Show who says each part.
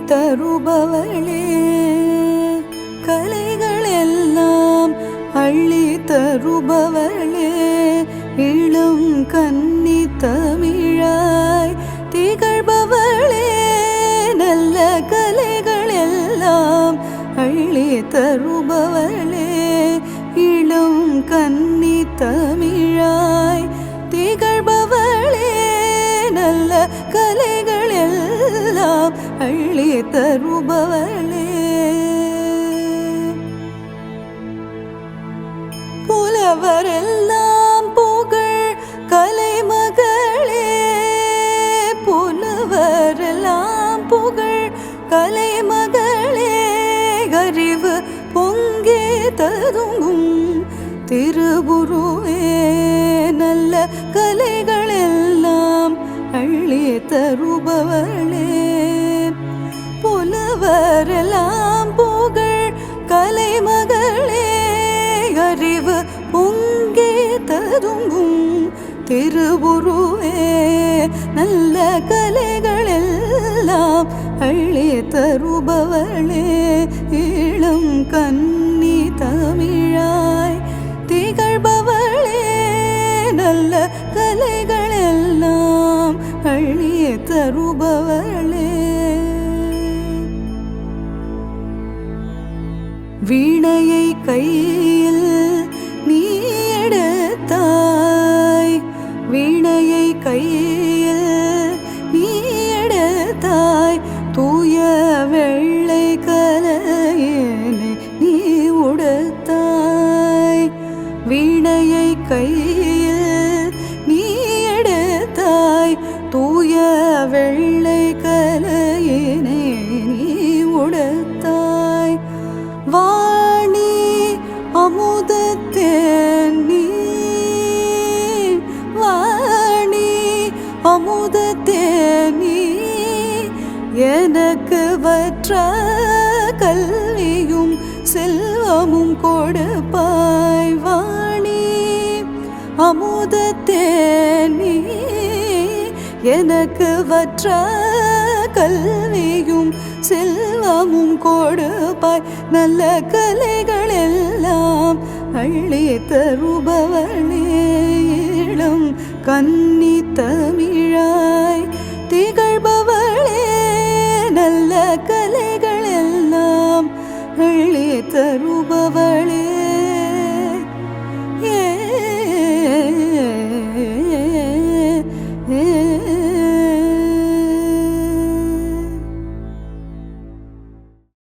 Speaker 1: தருபவளே, கலைகளெல்லாம் அள்ளி தருபவளே, இளம் கன்னி தமிழாய் திகழ்பவளே, நல்ல கலைகளெல்லாம் அள்ளி தருபவளே, இளம் கன்னி தமிழாய் திகழ்பவளே, நல்ல கலைகளெல்லாம் அள்ளி தருபவளே. புலவரெல்லாம் புகழ் கலைமகளே, புலவரெல்லாம் புகழ் கலைமகளே, அறிவு பொங்கே ததுங்கும் திருவுருவே, நல்ல கலைகளெல்லாம் அள்ளி தருபவளே. புலவரெல்லாம் புகழ் கலைமகளே, அறிவு பொங்கே ததுங்கும் திருவுருவே, நல்ல கலைகளெல்லாம் அள்ளி தருபவளே, இளம் கன்னி தமிழாய் திகழ்பவளே, நல்ல கலைகளெல்லாம் அள்ளி தருபவளே. வீணையை கையில் நீ எடுத்தாய், வீணையை கையில் நீ எடுத்தாய், தூய வெள்ளை கலையினை நீ உடுத்தாய். வீணையை கையில் நீ எடுத்தாய், தூய வெள்ளை கலையினை நீ உடுத்தாய். வாணி அமுதத்தேனி, வாணி அமுதத்தேனி, எனக்கு வற்ற கல்வியும் செல்வமும் கொடுப்பாய். வாணி அமுதத்தேனி, எனக்கு வற்ற கல்வியும் செல்வமும் கொடுப்பாய், நல்ல கலைகளெல்லாம் அள்ளி தருபவளே, இளம் கன்னி தமிழாய் திகழ்பவளே, நல்ல கலைகளெல்லாம் அள்ளி தருபவளே.